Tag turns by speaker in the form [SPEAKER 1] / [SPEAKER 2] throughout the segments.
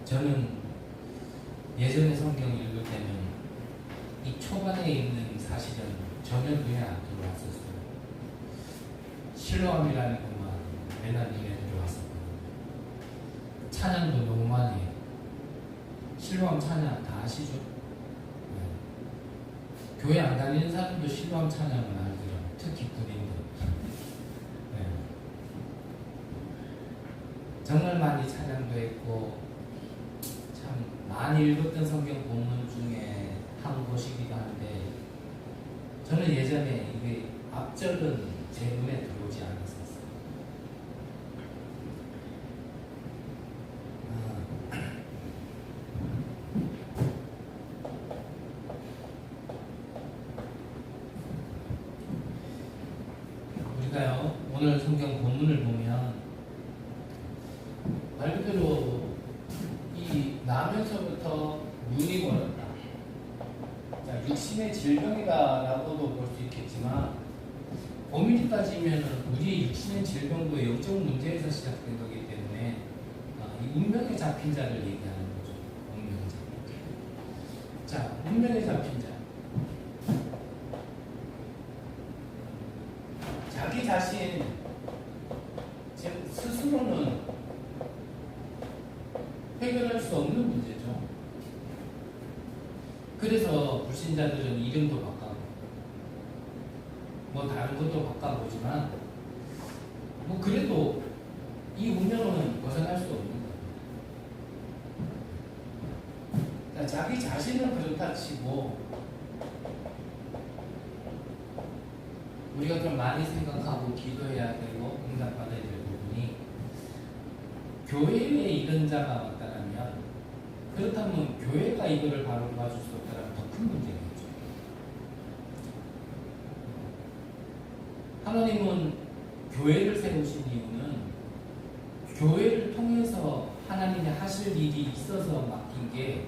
[SPEAKER 1] 저는 예전에 성경 읽을 때는 이 초반에 있는 사실은 전혀 눈에 안 들어왔었어요. 실로암이라는 것만 맨날 눈에 들어왔었거든요. 찬양도 너무 많이 해요. 실로암 찬양 다 아시죠? 네. 교회 안 다니는 사람도 실로암 찬양은 알더라고요. 특히 군인들. 네. 정말 많이 찬양도 했고 참 많이 읽었던 성경 본문 중에 한 곳이기도 한데 저는 예전에 이게 앞절은 제 눈에 들어오지 않았었어요. 우리가요 오늘 성경 본문을 보면 말 그대로 이 나면서부터 눈이 멀었다. 자, 육신의 질병이다라고도 볼 수 있겠지만 엄밀히 따지면 우리 육신의 질병도 영적 문제에서 시작된 거기 때문에 이 운명에 잡힌 자를 얘기하는 거죠. 운명에 잡힌 자. 자, 운명에 잡힌 자. 자기 자신 스스로는 해결할 수 없는 문제죠. 그래서 불신자들은 이름도 바꿔고 뭐 다른 것도 바꿔보지만 뭐 그래도 이 운명은 벗어날 수 없는 거예요. 자기 자신은 그렇다 치고 우리가 좀 많이 생각하고 기도해야 되고 응답받아야 될 부분이 교회에 이런 자가 왔다면 그렇다면 교회가 이거를 바로 도와줄 수 없다면 더 큰 문제겠죠. 하나님은 교회를 세우신 이유는 교회를 통해서 하나님이 하실 일이 있어서 맡긴 게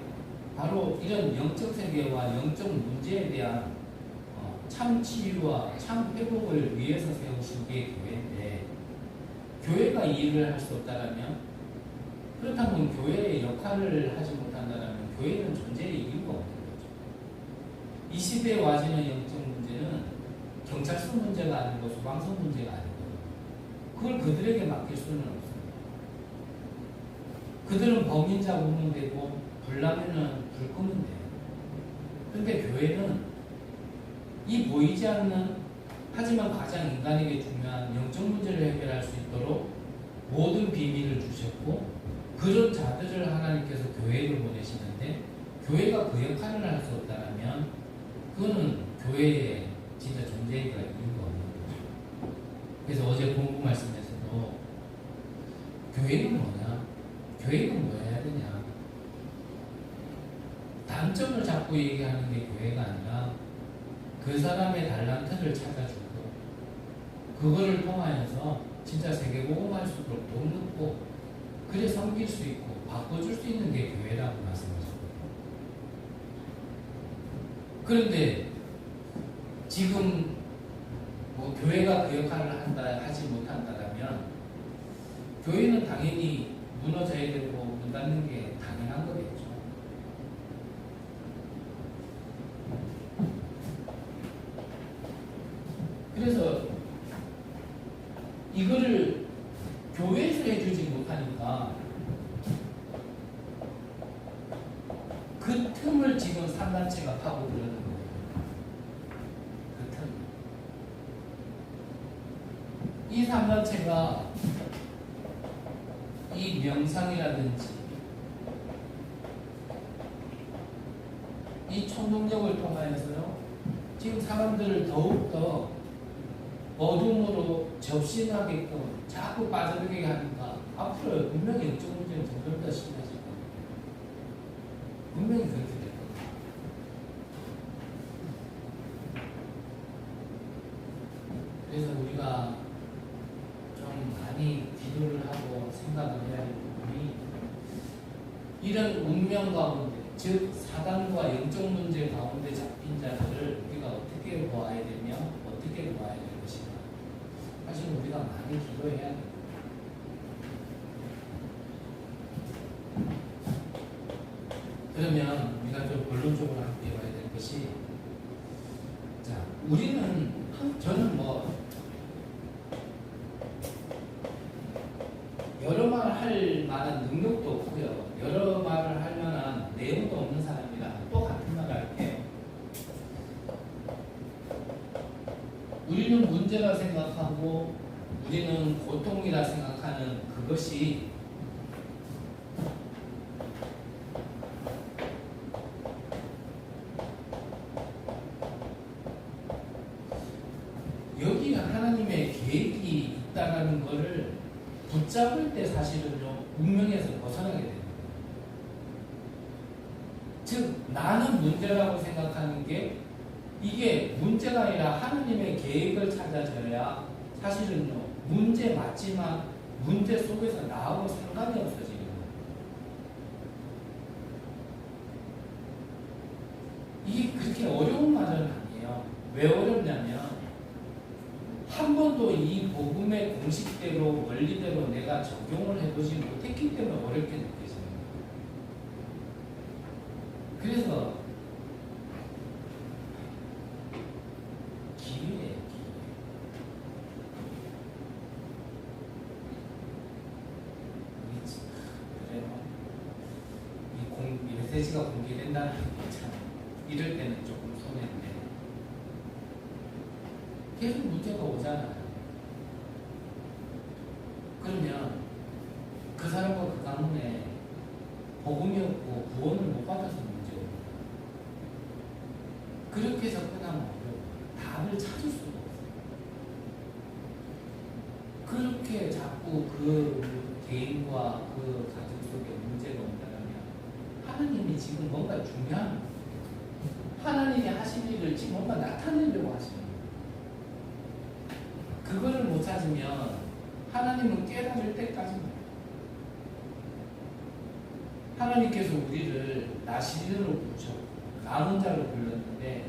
[SPEAKER 1] 바로 이런 영적 세계와 영적 문제에 대한 참 치유와 참 회복을 위해서 세우신 게 교회인데 교회가 이 일을 할 수 없다면 그렇다면 교회의 역할을 하지 못한다면 교회는 존재의 이유가 없는 거죠. 이 시대에 와지는 영적 문제는 경찰서 문제가 아니고 소방서 문제가 아니고 그걸 그들에게 맡길 수는 없습니다. 그들은 범인 잡으면 되고 불나면은 불 끄면 돼요. 그런데 교회는 이 보이지 않는 하지만 가장 인간에게 중요한 영적 문제를 해결할 수 있도록 모든 비밀을 주셨고 그런 자들을 하나님께서 교회를 보내시는데 교회가 그 역할을 할 수 없다면 그거는 교회에 진짜 존재가 이유가 없는 거죠. 그래서 어제 공부 말씀에서도 교회는 뭐냐? 교회는 뭐 해야 되냐? 단점을 자꾸 얘기하는 게 교회가 아니라 그 사람의 달란트를 찾아주고 그거를 통하여서 진짜 세계복음 할 수 있도록 돕고 그래 섬길 수 있고 바꿔줄 수 있는 게 교회라고 말씀하셨거든요. 그런데 지금 뭐 교회가 그 역할을 한다 하지 못한다면 교회는 당연히 무너져야 되고 문 닫는 게 당연한 거겠죠. 그래서 이거를 교회에서 해주지 못하니까 그 틈을 지금 산단체가 파고들는 거예요. 그 틈. 이 산단체가 이 명상이라든지 이 초능력을 통하여서요 지금 사람들을 더욱더 어둠으로 접신하게끔 자꾸 빠져들게 하니까 앞으로 분명히 영적 문제는 점점 더 심해질 겁니다. 분명히 그렇게 될 겁니다. 그래서 우리가 좀 많이 기도를 하고 생각을 해야 할 부분이 이런 운명 가운데 즉 사단과 영적 문제 가운데 잡힌 자들을 우리가 어떻게 보아야 되며 어떻게 보아야 될 것인가. 사실 우리가 많이 기도해야 됩니다. 저는 여러 말 할 만한 능력도 없고요. 여러 말을 할 만한 내용도 없는 사람이라 또 같은 말 할게요. 우리는 문제라 생각하고 우리는 고통이라 생각하는 그것이 여기 하나님의 계획이 있다는 것을 붙잡을 때 사실은요, 운명에서 벗어나게 됩니다. 즉, 나는 문제라고 생각하는 게 이게 문제가 아니라 하나님의 계획을 찾아져야 사실은요, 문제 맞지만 문제 속에서 나하고 상관이 없어지는 거예요. 이게 그렇게 어려운 말은 아니에요. 왜 어렵냐면 한 번도 이 복음의 공식대로 원리대로 내가 적용을 해보지 못했기 때문에 어렵게 느껴지는 거예요. 그래서 기회예요. 그래요. 이 메시지가 공개된다는 게 참 이럴 때는 조금 손해인데 계속 문제가 오잖아요. 그러면 그 사람과 그 가문에 복음이 없고 구원을 못 받아서 문제고 그렇게 접근하면 어려워요. 답을 찾을 수가 없어요. 그렇게 자꾸 그 개인과 그 가정 속에 문제가 온다면 하나님이 지금 뭔가 중요한 하나님이 하신 일을 지금 뭔가 나타내려고 하시는 거예요. 그거를 못 찾으면 하나님은 깨달을 때까지는 하나님께서 우리를 나시린으로 부르셨고 남은 자로 불렀는데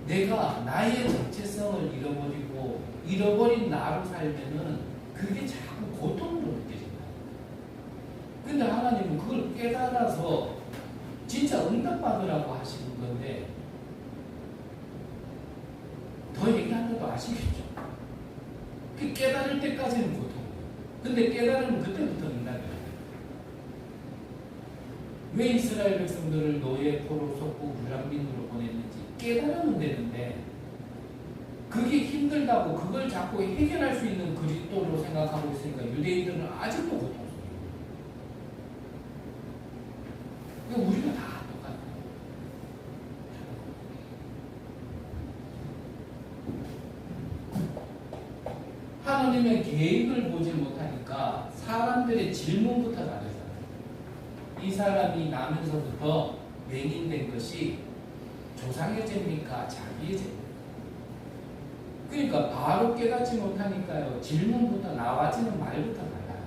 [SPEAKER 1] 내가 나의 정체성을 잃어버리고 잃어버린 나로 살면은 그게 자꾸 고통으로 느껴진다. 근데 하나님은 그걸 깨달아서 진짜 응답받으라고 하시는 건데 더 얘기한다도 아시겠죠? 그 깨달을 때까지는 고통이에요. 근데 깨달으면 그때부터 응답이에요. 왜 이스라엘 백성들을 노예 포로 속고 무량민으로 보냈는지 깨달으면 되는데 그게 힘들다고 그걸 자꾸 해결할 수 있는 그리스도로 생각하고 있으니까 유대인들은 아직도 고통스러워요. 그러니까 우리가 다 똑같아요. 하나님의 계획을 보지 못하니까 사람들의 질문부터 다르잖아요. 이 사람이 나면서부터 맹인된 것이 조상의 죄입니까? 자기의 죄입니까? 그러니까 바로 깨닫지 못하니까요. 질문부터 나와지는 말부터 달라요.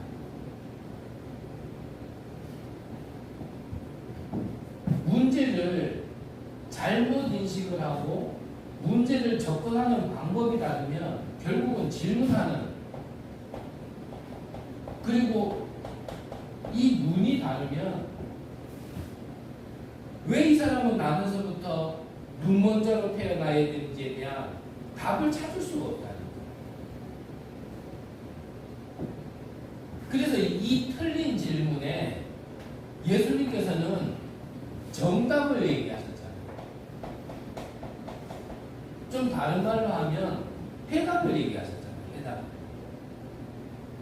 [SPEAKER 1] 문제를 잘못 인식을 하고 문제를 접근하는 방법이 다르면 결국은 질문하는 그리고 이 눈이 다르면 왜 이 사람은 나면서부터 눈먼자로 태어나야 되는지에 대한 답을 찾을 수가 없다는 거예요. 그래서 이 틀린 질문에 예수님께서는 정답을 얘기하셨잖아요. 좀 다른 말로 하면 해답을 얘기하셨잖아요.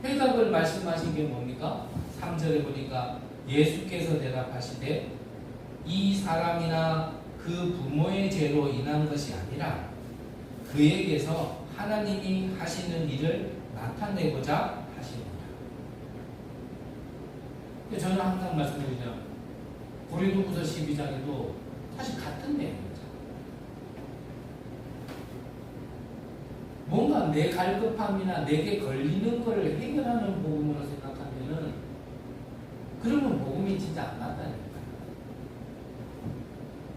[SPEAKER 1] 해답을 말씀하신 게 뭡니까? 3절에 보니까 예수께서 대답하시되 이 사람이나 그 부모의 죄로 인한 것이 아니라 그에게서 하나님이 하시는 일을 나타내고자 하십니다. 저는 항상 말씀드리죠. 고린도후서 12장에도 사실 같은 내용이죠. 뭔가 내 갈급함이나 내게 걸리는 것을 해결하는 복음으로 생각하면은 그러면 복음이 진짜 안 맞다니까.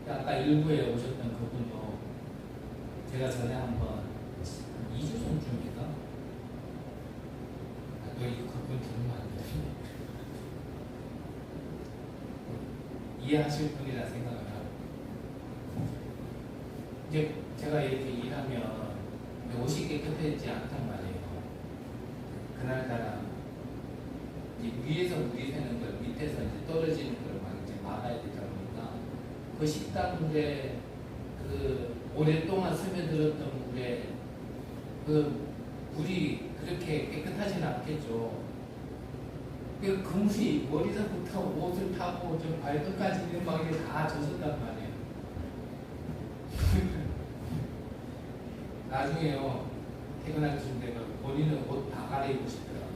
[SPEAKER 1] 아까 일부에 오셨던 그분도 제가 전에 한번 2주 전쯤인가? 너 이거 그분 들으면 안 돼. 이해하실 분이라 생각을 하고 이제 제가 이렇게 일하면 옷이 깨끗해지지 않단 말이에요. 그날따라 이제 위에서 물이 새는 걸 밑에서 이제 떨어지는 걸 막 이제 막아야 되다 보니까 그 식당물에 그 오랫동안 스며들었던 물에 그 물이 그렇게 깨끗하지는 않겠죠. 그 물이 머리서부터 옷을 타고 좀 발끝까지 있는 방에 다 젖었단 말이에요. 나중에요, 퇴근할 쯤 되면 본인은 옷 다 갈아입고 싶더라고요.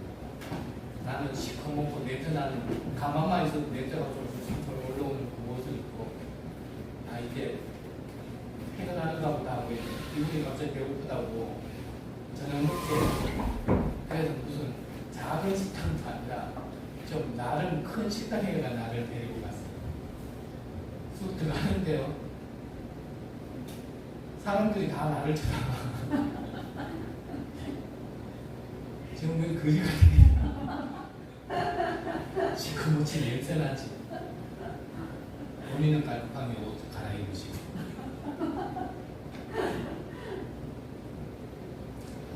[SPEAKER 1] 나는 시커멓고 냄새 나는, 가만만 있어도 냄새가 좀 올라오는 그 옷을 입고, 아, 이제 퇴근하는가 보다 하고, 기분이 갑자기 배고프다고 저녁 먹게. 그래서 무슨 작은 식당도 아니라 좀 나름 큰 식당에가 나를 데리고 갔어요. 쑥 들어가는데요, 사람들이 다 나를 쳐다봐. 지금 왜 그리 같은 시커멓지 냄새나지. 본인은 깔끔하게 옷 갈아입으시고.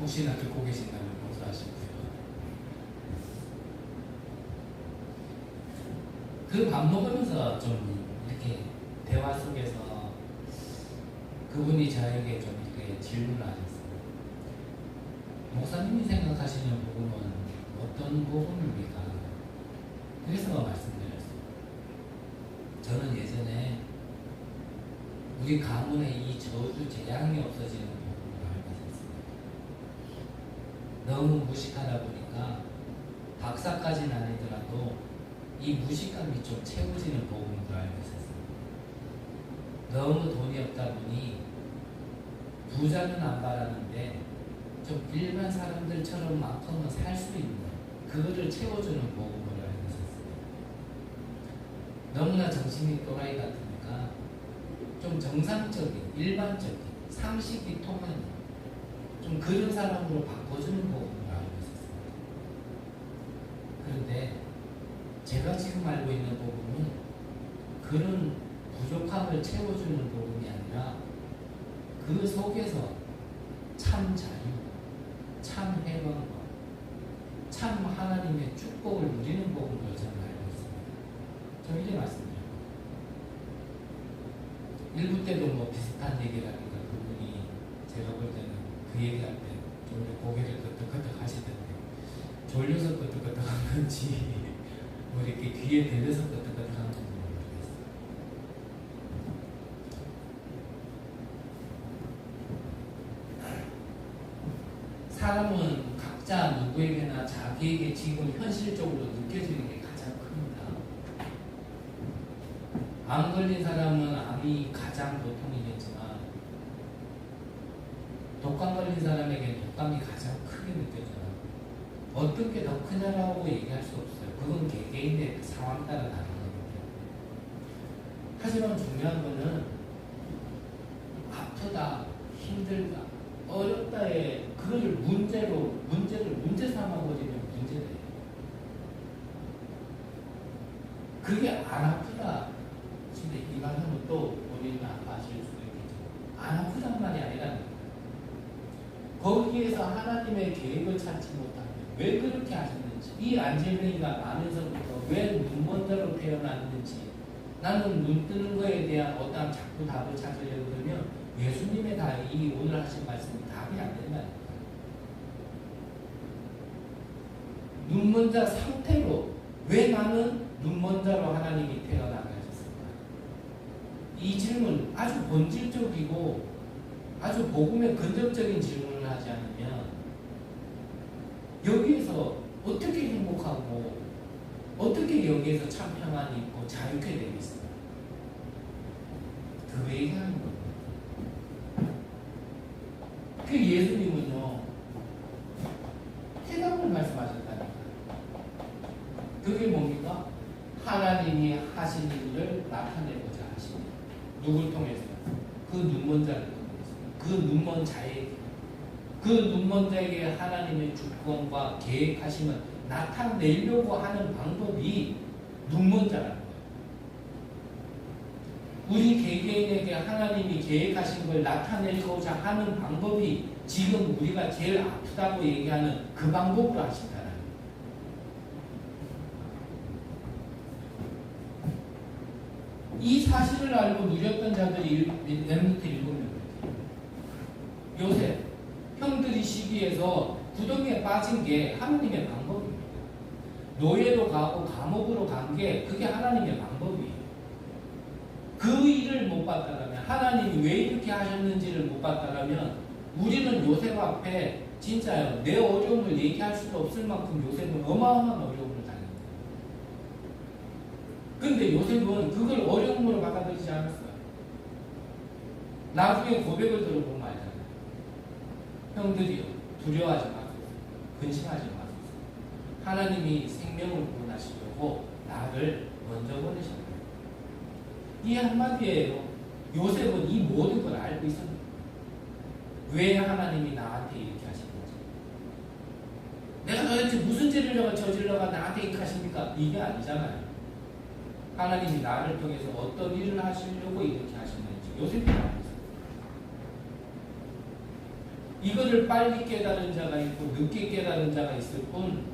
[SPEAKER 1] 혹시나 듣고 계신다면 용서하시고요. 그 밥 먹으면서 좀 이렇게 대화 속에서 그분이 저에게 좀 이렇게 질문을 하셨어요. 목사님이 생각하시는 복음은 어떤 복음입니까? 그래서 말씀드렸어요. 저는 예전에 우리 가문에 이 저주 재앙이 없어지는 복음을 알고 있었어요. 너무 무식하다 보니까 박사까지는 아니더라도 이 무식감이 좀 채워지는 복음을 알고 있었어요. 너무 돈이 없다 보니 부자는 안 바라는데 좀 일반 사람들처럼만큼은 살 수 있는 그거를 채워주는 복음을 알고 있었어요. 너무나 정신이 또라이 같으니까 좀 정상적인, 일반적인, 상식이 통하는 좀 그런 사람으로 바꿔주는 복음을 알고 있었어요. 그런데 제가 지금 알고 있는 복음은 그런 부족함을 채워주는 복음이 아니라 그 속에서 참 자유, 참 해방과 참 하나님의 축복을 누리는 복음을 저는 알고 있습니다. 저 이제 말씀드려요. 1부 때도 뭐 비슷한 얘기라니까 그분이 제가 볼 때는 그 얘기할 때 좀 고개를 끄덕끄덕 하시던데 졸려서 끄덕끄덕 한 건지 뭐 이렇게 귀에 들려서 끄덕끄덕 한 건지 모르겠어요. 사람은 각자 누구에게나 자기에게 지금 현실적으로 느껴지는 게 가장 큽니다. 암 걸린 사람은 암이 가장 고통이겠지만 독감 걸린 사람에게는 독감이 가장 크게 느껴져요. 어떤 게 더 크냐라고 얘기할 수 없어요. 그건 개개인의 상황 따라 다른 거기 때문에. 하지만 중요한 거는 아프다, 힘들다, 어렵다에 그걸 문제를 문제 삼아버리면 문제돼요. 그게 안 아프다. 근데 이 말하면 또 본인은 아파하실 수도 있겠죠. 안 아프단 말이 아니라는 거예요. 거기에서 하나님의 계획을 찾지 못하면 왜 그렇게 하셨는지, 이 안젤뱅이가 나면서부터 왜 눈먼자로 태어났는지, 나는 눈 뜨는 거에 대한 어떤 자꾸 답을 찾으려고 그러면 예수님의 이 오늘 하신 말씀이 답이 안 된다는 거예요. 눈먼자 상태로 왜 나는 눈먼자로 하나님이 태어나게 하셨을까? 이 질문 아주 본질적이고 아주 복음의 근접적인 질문을 하지 않으면 여기에서 어떻게 행복하고 어떻게 여기에서 참 평안이 있고 자유케 되겠어요? 그 얘기하는 겁니다. 그 예수님은요 해답을 말씀하셨다니까. 그게 뭡니까? 하나님이 하신 일을 나타내고자 하시니 누굴 통해서? 그 눈먼 자를 통해서. 그 눈먼 자에게, 그 눈먼 자에게 하나님의 주권과 계획하심을 나타내려고 하는 방법이 눈먼 자라는 거예요. 우리 개개인에게 하나님이 계획하신 걸 나타내고자 하는 방법이 지금 우리가 제일 아프다고 얘기하는 그 방법으로 하신다는 거예요. 이 사실을 알고 누렸던 자들이 렘넌트 7명. 요셉, 형들이 시기에서 구덩이에 빠진 게 하나님의 방법입니다. 노예로 가고 감옥으로 간 게 그게 하나님의 방법이에요. 그 일을 못 봤다라면, 하나님이 왜 이렇게 하셨는지를 못 봤다라면 우리는 요셉 앞에 진짜요, 내 어려움을 얘기할 수도 없을 만큼 요셉은 어마어마한 어려움을 당했어요. 근데 요셉은 그걸 어려움으로 받아들이지 않았어요. 나중에 고백을 들어보면 알잖아요. 형들이요, 두려워하지 마소서, 근심하지 마소서. 하나님이 생명을 구원하시려고 나를 먼저 보내셨어요. 이 한마디예요. 요셉은 이 모든 걸 알고 있었는데 왜 하나님이 나한테 이렇게 하시는지, 내가 도대체 무슨 죄를 저질러가 나한테 이렇게 하십니까? 이게 아니잖아요. 하나님이 나를 통해서 어떤 일을 하시려고 이렇게 하시는지 요셉이 알고 있어요. 이거를 빨리 깨달은 자가 있고 늦게 깨달은 자가 있을 뿐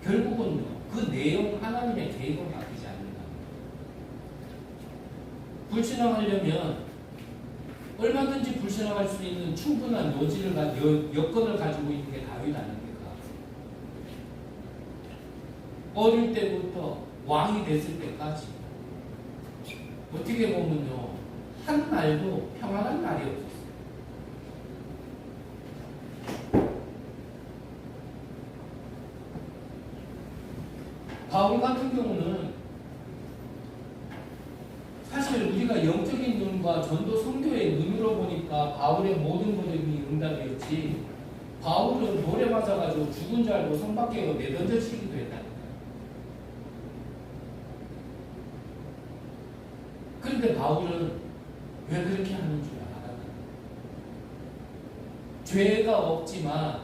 [SPEAKER 1] 결국은요, 그 내용 하나님의 계획은 바뀌지 않는다. 불신앙하려면 얼마든지 불신앙할 수 있는 충분한 여건을 가지고 있는 게 다윗 아닙니까? 어릴 때부터 왕이 됐을 때까지 어떻게 보면요, 한 날도 평안한 날이 없었어요. 바울 같은 경우는 사실 우리가 영적인 눈과 전도 선교의 눈으로 보니까 바울의 모든 것들이 응답이었지, 바울은 돌에 맞아가지고 죽은 줄 알고 성 밖에 내던져치기도 했다니까요. 그런데 바울은 왜 그렇게 하는 줄 알아요? 죄가 없지만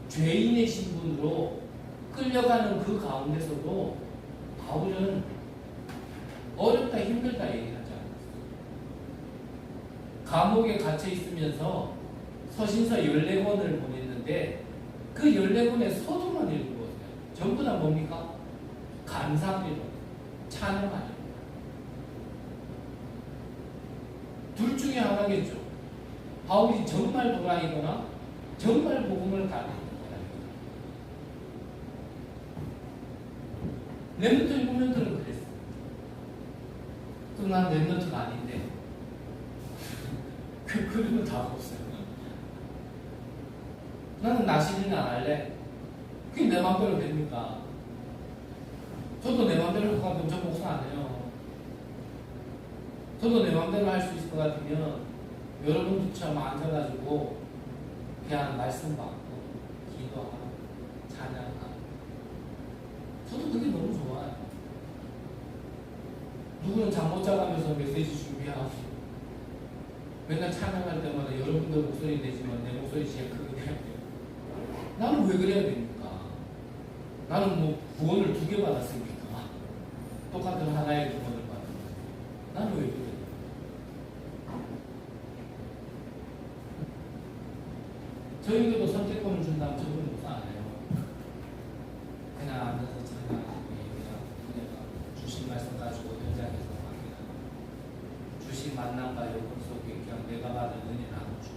[SPEAKER 1] 죄인의 신분으로 끌려가는 그 가운데서도 바울은 어렵다 힘들다 얘기하지 않았어요. 감옥에 갇혀 있으면서 서신서 14권을 보냈는데 그 14권의 서두만 읽어보세요. 전부 다 뭡니까? 감사기도, 찬양하죠. 둘 중에 하나겠죠. 바울이 정말 도라이거나 정말 복음을 가르치는 거라니까. 렘넌트 7명들은 그랬어요. 그럼 난 렘넌트가 아닌데 그런 다 없어요. 나는 나시리는 안 할래. 그게 내 맘대로 됩니까? 저도 내 맘대로 할 것 같으면 저 목사 안 해요. 저도 내 맘대로 할 수 있을 것 같으면 여러분들처럼 앉아가지고 그냥 말씀 받고 기도하고 찬양하고, 저도 그게 너무 좋아요. 누구는 잠 못 자가면서 메시지 준비하고 맨날 찬양할 때마다 여러분들 목소리 내지만 내 목소리 제일 크게 내야 돼요. 나는 왜 그래야 됩니까? 나는 뭐 구원을 2개 받았으니까 똑같은 하나의 구원을 받은 거예요. 나는 왜 그래요? 저희들도 선택권을 준다면 저는 목사 안 해요. 그냥 앉아서 찬양하고 그냥 주신 말씀 가지고 현장에서 맡기다, 주신 만남과 여건 속에 그냥 내가 받은 은혜 나눠주고,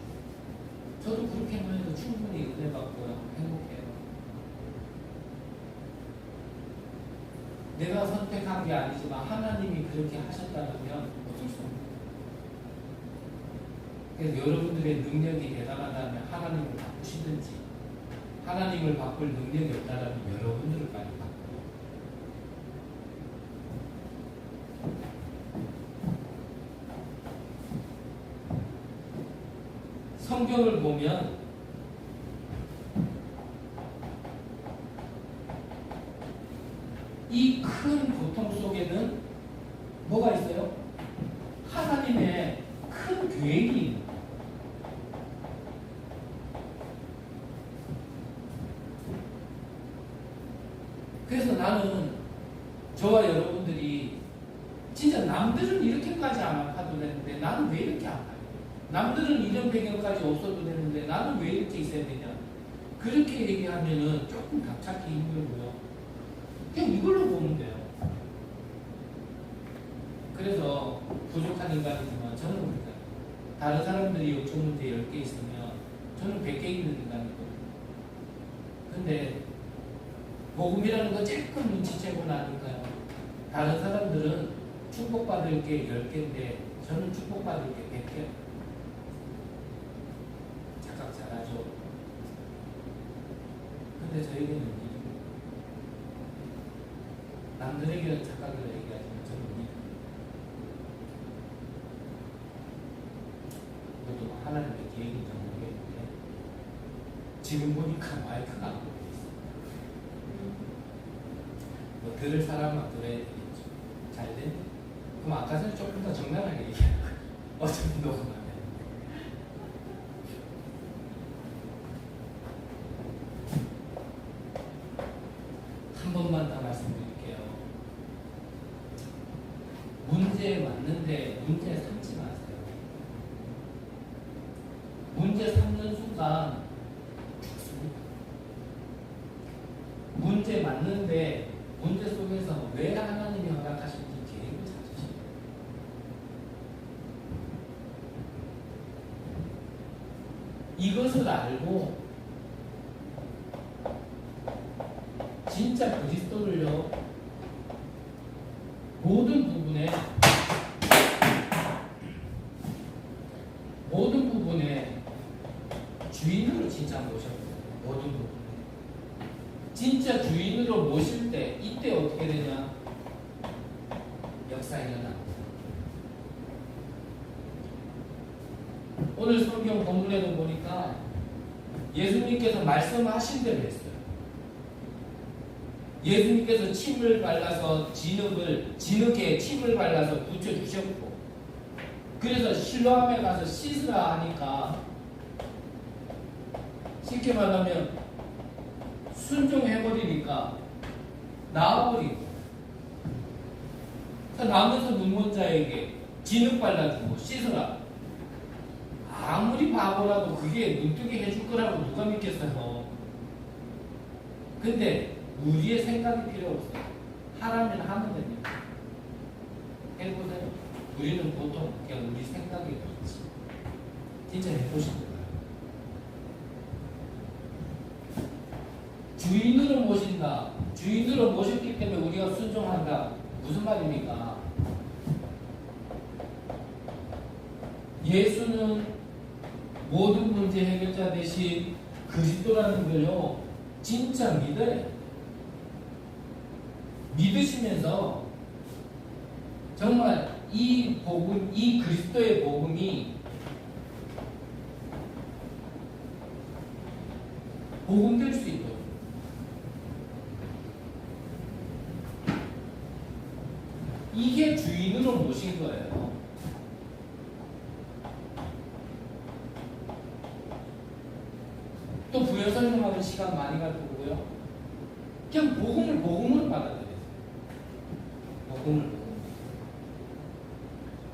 [SPEAKER 1] 저도 그렇게만 해도 충분히 은혜 받고요, 행복해요. 내가 선택한 게 아니지만 하나님이 그렇게 하셨다면 어쩔 수 없는. 그래서 여러분들의 능력이 대단하다면 하나님을 바꾸시든지, 하나님을 바꿀 능력이 없다면 여러분들을 빨리 바꾸고. 성경을 보면 이 큰 고통 속에는 뭐가 있어요? 하나님의 큰 계획이 있는 거예요. 그래서 나는 저와 여러분들이 진짜 남들은 이렇게까지 안 아파도 남들은 이런 배경까지 없어도 되는데 나는 왜 이렇게 있어야 되냐. 그렇게 얘기하면은 조금 답찾기 힘들고요. 그냥 이걸로 보면 돼요. 그래서 부족한 인간이지만 저는 그러니까 다른 사람들이 요청 문제 10개 있으면 저는 100개 있는 인간이거든요. 근데 복음이라는 거 조금 눈치채고 나니까요. 다른 사람들은 축복받을 게 10개인데 저는 축복받을 게 100개. 착각 잘하죠. 근데 저에게는 일입니다. 남들에게는 착각을 얘기하지만 저는 일입니다. 그것도 하나님의 계획인지 모르겠는데 지금 보니까 마이크가 안 보고 있어요. 뭐 들을 사람만 들어야 되겠죠. 잘 됐네. 그럼 아까 전에 조금 더 적나라하게 얘기하는 거예요. 어차피 녹음하면. 한 번만 더 말씀드릴게요. 문제에 맞는데 문제 삼지 마세요. 문제 삼는 순간 죽습니다. 문제 맞는데 문제 속에서 왜 하나님이 허락하신지 계획을 찾으십니다. 이것을 알고 진짜 그리스도를요 모든 부분에 주인으로 진짜 모셔보세요. 모든 부분에 진짜 주인으로 모실 때 이때 어떻게 되냐? 역사 일어납니다. 오늘 성경 본문에도 보니까 예수님께서 말씀하신 대로 했어요. 예수님께서 침을 발라서 진흙에 침을 발라서 붙여주셨고, 그래서 실로암에 가서 씻으라 하니까 쉽게 말하면 순종해버리니까 나아버리고, 남에서 눈먼 자에게 진흙 발라주고 씻으라. 아무리 바보라도 그게 눈뜨게 해줄 거라고 누가 믿겠어요. 근데 우리의 생각이 필요 없어요. 하라면 하면 됩니다. 해보세요. 우리는 보통 그냥 우리 생각이 없지. 진짜 해보시는 거예요. 주인으로 모신다. 주인으로 모셨기 때문에 우리가 순종한다. 무슨 말입니까? 예수는 모든 문제 해결자 대신 그리스도라는 걸요 진짜 믿어요. 믿으시면서 정말 이 복음, 이 그리스도의 복음이 복음될 수 있도록 이게 주인으로 모신 거예요. 또 부연 설명하는 시간 많이 갈 거고요. 그냥 복음으로 받아들여요. 복음을.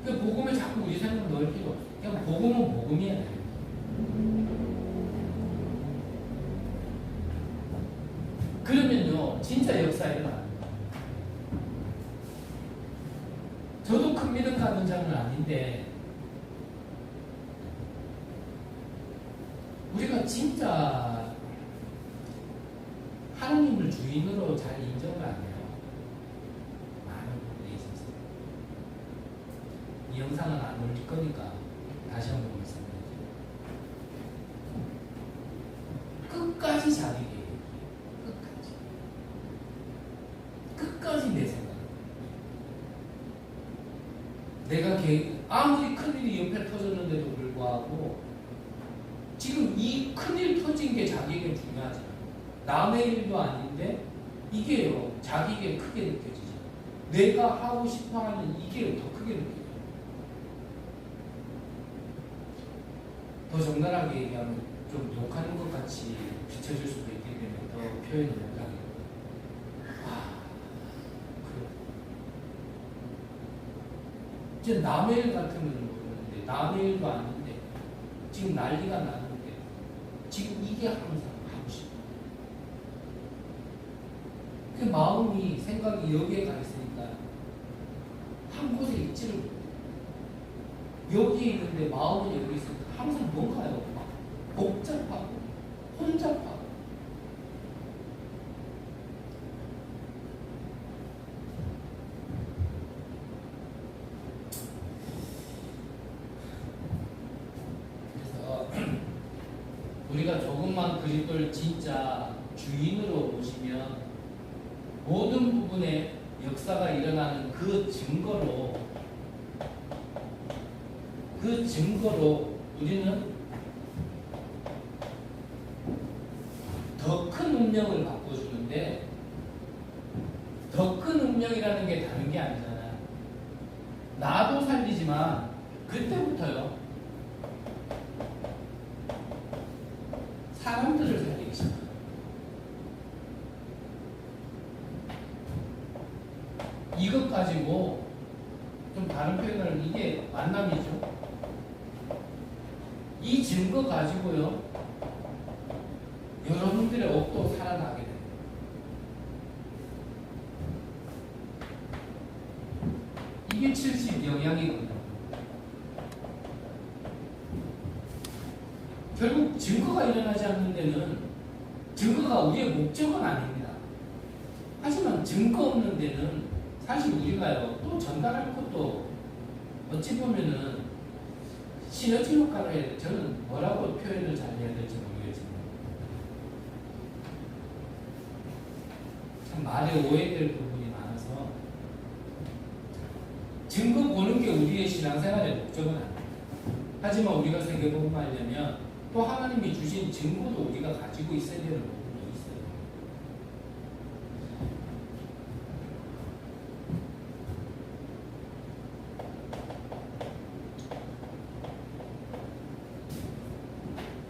[SPEAKER 1] 그 복음에 자꾸 우리 생각을 넣을 필요 없어요. 그냥 복음은 복음이야 돼요. 그러면요, 진짜 역사에 일어납니다. 저도 큰 믿음 가는 자는 아닌데, 우리가 진짜 하나님을 주인으로 잘 인정을 안 해요. 많은 부분에 있어서. 이 영상은 안 올릴 거니까 다시 한번 말씀드리죠. 끝까지 자기 계획. 끝까지 내 생각. 내가 아무리 큰일이 옆에 터졌는데도 불구하고 지금 이 큰일 터진 게 자기에게 중요하잖아. 남의 일도 아닌데 이게요 자기에게 크게 느껴지죠. 내가 하고 싶어하는 이게 더 크게 느껴져요. 더 적나라하게 얘기하면 좀 욕하는 것 같이 비춰질 수도 있기 때문에 더 표현을 못하겠고. 이제 남의 일 같으면 모르는데 남의 일도 아닌데 지금 난리가 나는데 지금 이게 항상 하고 싶어. 그 마음이 생각이 여기에 가 있으니까 한 곳에 있지를 못해. 여기 있는데 마음은 여기 있으니까 항상 뭔가요? 막 복잡하고 혼잡하고. 그래서 우리가 조금만 그리스도를 진짜 주인으로 모시면 모든 부분에 역사가 일어나는 그 증거로 우리는 더 큰 운명을 바꿔주는데, 더 큰 운명이라는 게 다른 게 아니잖아요. 나도 살리지만 그때부터요, 사람들을 살리기 시작해요. 이것 가지고 좀 다른 표현을, 이게 만남이죠. 이 증거 가지고요, 여러분들의 업도 살아나게 됩니다. 이게 70 영향이거든요. 결국 증거가 일어나지 않는 데는 증거가 우리의 목적은 아닙니다. 하지만 증거 없는 데는 사실 우리가요, 또 전달할 것도 어찌 보면은 시너지 효과를 해야 돼. 저는 뭐라고 표현을 잘 해야 될지 모르겠지만 참 말에 오해될 부분이 많아서, 증거 보는 게 우리의 신앙생활의 목적은 아닙니다. 하지만 우리가 세계복음하려면 또 하나님이 주신 증거도 우리가 가지고 있어야 되는 부분이 있어요.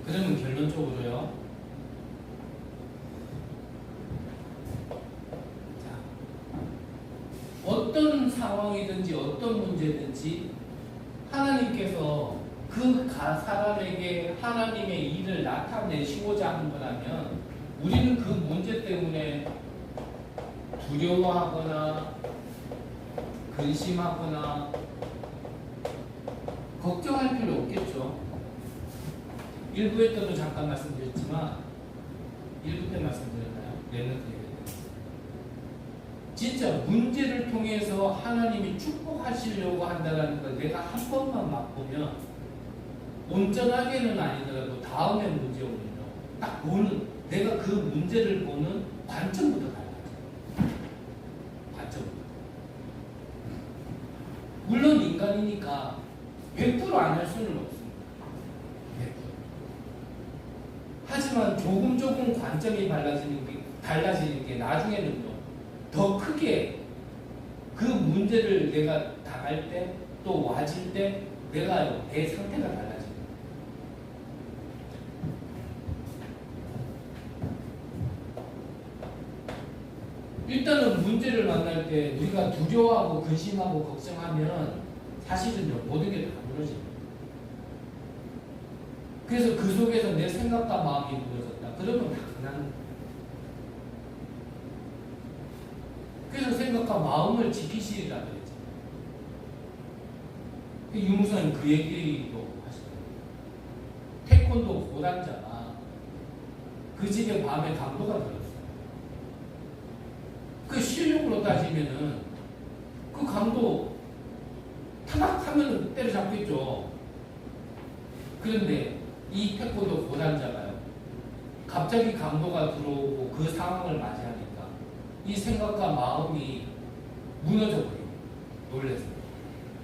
[SPEAKER 1] 그러면 결론적으로요, 자, 어떤 상황이든지 어떤 문제든지 하나님께서 그 사람에게 하나님의 일을 나타내시고자 하는 거라면 우리는 그 문제 때문에 두려워하거나 근심하거나 걱정할 필요 없겠죠. 1부에 때도 잠깐 말씀드렸지만, 1부 때 말씀드렸나요? 랩런트 얘기 때. 진짜 문제를 통해서 하나님이 축복하시려고 한다는 걸 내가 한 번만 맛보면, 온전하게는 아니더라도 다음에 문제 오면요, 딱 보는, 내가 그 문제를 보는 관점부터 달라져요. 관점부터. 물론 인간이니까 100% 안 할 수는 없습니다. 100%. 하지만 조금 관점이 달라지는 게 나중에는요, 더 크게 그 문제를 내가 당할 때, 또 와질 때 내가 내 상태가 달라집니다. 일단은 문제를 만날 때 우리가 두려워하고 근심하고 걱정하면 사실은요, 모든 게 다 무너집니다. 그래서 그 속에서 내 생각과 마음이 무너졌다. 그러면 다 끝나는 거예요. 그래서 생각과 마음을 지키시리라 그랬죠. 유무선 그 얘기도 하시더라고요. 태권도 고단자가 그 집에 밤에 강도가 들었어요. 그 실력으로 따지면은 그 강도 타닥 하면 때려잡겠죠. 그런데 이 태권도 고단자가요, 갑자기 강도가 들어오고 그 상황을 맞이하니까 이 생각과 마음이 무너져버려요. 놀래서.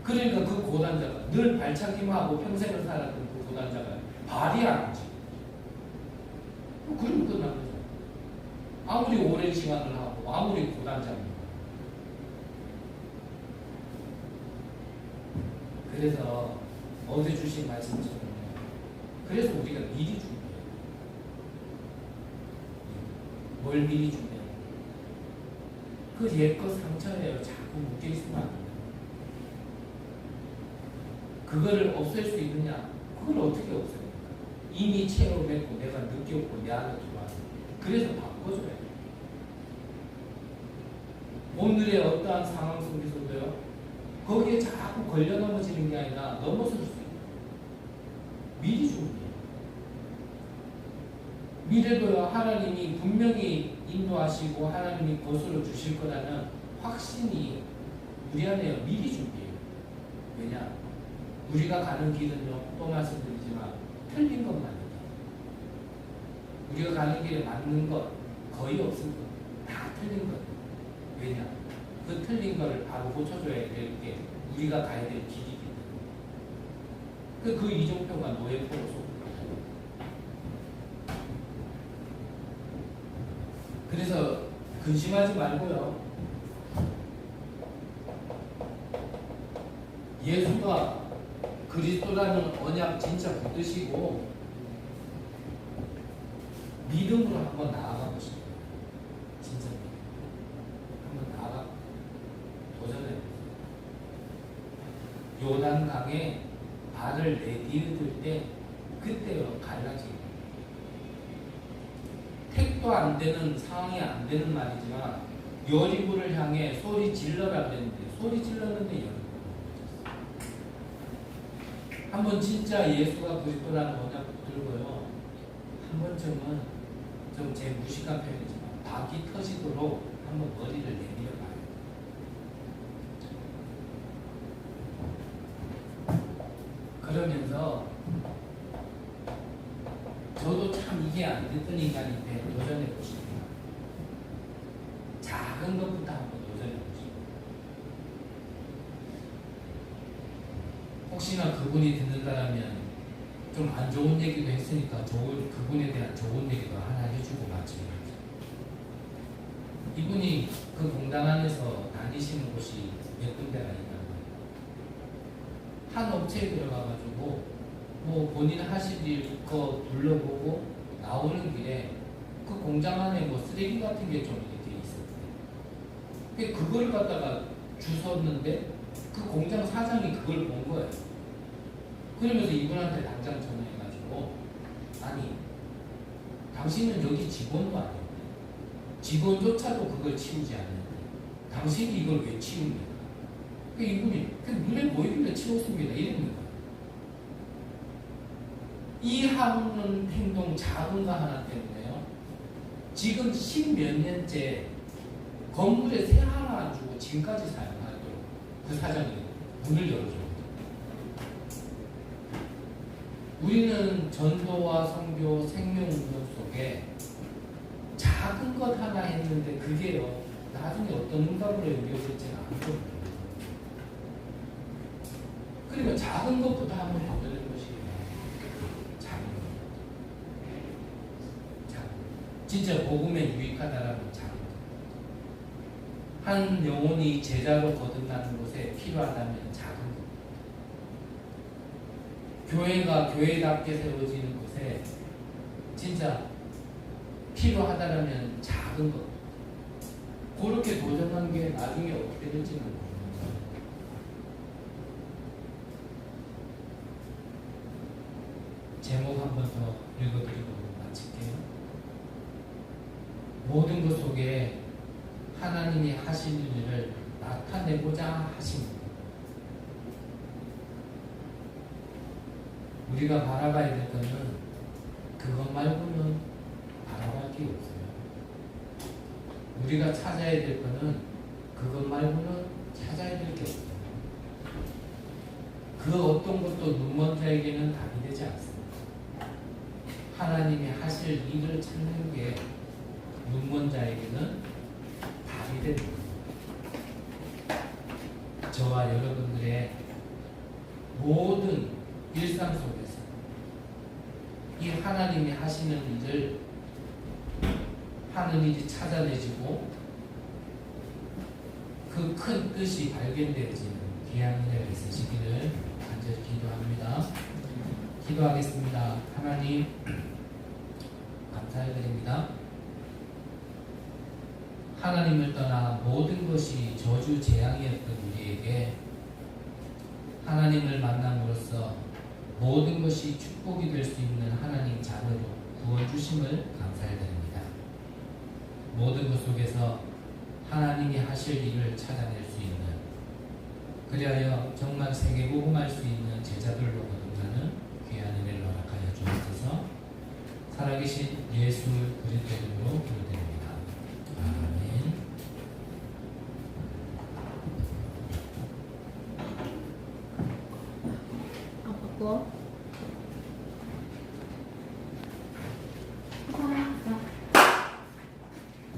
[SPEAKER 1] 그러니까 그 고단자가, 늘 발차기만 하고 평생을 살았던 그 고단자가 발이 안 움직여요. 그러면 끝난 거죠. 아무리 오랜 시간을 하고 아무리 고단자입니다. 그래서 어제 주신 말씀처럼, 그래서 우리가 미리 준비해요. 뭘 미리 준비해요? 그 옛것 상처예요. 자꾸 묶여있으면 안 돼요. 그거를 없앨 수 있느냐? 그걸 어떻게 없애요? 이미 체험했고 내가 느꼈고 내 안에 들어왔어. 그래서 바꿔줘야 돼. 오늘의 어떠한 상황 속에서도요, 거기에 자꾸 걸려 넘어지는 게 아니라 넘어설 수 있는 미리 준비해요. 미래도요, 하나님이 분명히 인도하시고 하나님이 거스러 주실 거라는 확신이 우리 안에 미리 준비해요. 왜냐? 우리가 가는 길은요, 또 말씀드리지만 틀린 것만 있다. 우리가 가는 길에 맞는 것 거의 없을 것. 다 틀린 것. 왜냐? 그 틀린 거를 바로 고쳐줘야 될 게 우리가 가야 될 길이기 때문에. 그 이종표가 노예포로 속입니다. 그래서 근심하지 말고요. 예수가 그리스도라는 언약 진짜 붙드시고 믿음으로 한번 나아가 보시고, 진짜 한번 나아가 도전해 보세요. 요단강에 발을 내디딜 때 그때요 갈라지고, 택도 안 되는 상황이 안 되는 말이지만 여리고를 향해 소리 질러라 그랬는데 소리 질렀는데 여리고. 한번 진짜 예수가 그리스도라는 언약 붙들고요, 한 번쯤은 좀 제 무식한 표현이지만 박이 터지도록 한번 머리를 내밀어 봐요. 그러면서 저도 참 이게 안 됐던 인간인데 도전해 보시고요. 작은 것부터 한번 도전해 보시고, 혹시나 그분이 듣는다라면 좀 안 좋은 얘기도 했으니까 그분에 대한 좋은 얘기도 하나 해주고 마치고. 이분이 그 공단 안에서 다니시는 곳이 몇 군데가 있다고 해요. 한 업체에 들어가가지고 뭐 본인 하실 일 거 둘러보고 나오는 길에 그 공장 안에 뭐 쓰레기 같은 게 좀 이렇게 있었어요. 그걸 갖다가 주웠는데 그 공장 사장이 그걸 본 거예요. 그러면서 이분한테 당장 전화해가지고, 아니 당신은 여기 직원도 아니고 직원조차도 그걸 치우지 않는데 당신이 이걸 왜 치웁니까? 이분이 눈에 보이길래 치웠습니다 이랬는 거예요. 이 하는 행동 작은 거 하나 때문에요, 지금 10몇 년째 건물에 새 하나 안 주고 지금까지 사용하도록 그 사장이 문을 열어줘요. 우리는 전도와 선교, 생명운동 속에 작은 것 하나 했는데 그게요 나중에 어떤 응답으로 연결될지는 않거든요. 그러니까 작은 것부터 한번 해보는 것이에요. 작은 것. 진짜 복음에 유익하다라는 작은 것. 한 영혼이 제자로 거듭나는 곳에 필요하다면 작은 것. 교회가 교회답게 세워지는 곳에 진짜 필요하다면 작은 것. 그렇게 도전한 게 나중에 어떻게 될지는 모릅니다. 제목 한 번 더 읽어드리고 마칠게요. 모든 것 속에 하나님이 하신 일을 나타내고자 하신 것. 우리가 바라봐야 될 것은 그것 말고는 바라볼 게 없어요. 우리가 찾아야 될 것은 그것 말고는 찾아야 될 게 없어요. 그 어떤 것도 눈먼 자에게는 답이 되지 않습니다. 하나님이 하실 일을 찾는 게 눈먼 자에게는 답이 됩니다. 저와 여러분들의 모든 일상 속에서 이 하나님이 하시는 일을 하는 일이 찾아내지고 그 큰 뜻이 발견되어지는 귀한 은혜가 있으시기를 간절히 기도합니다. 기도하겠습니다. 하나님 감사드립니다. 하나님을 떠나 모든 것이 저주 재앙이었던 우리에게 하나님을 만남으로써 모든 것이 축복이 될 수 있는 하나님 자녀로 부어주심을 감사드립니다. 모든 것 속에서 하나님이 하실 일을 찾아낼 수 있는, 그리하여 정말 세계복음할 수 있는 제자들로 거듭나는 귀한 은혜를 허락하여 주옵소서. 살아계신 예수 그리스도 이름으로 기도드립니다. 아멘.
[SPEAKER 2] 아빠 거.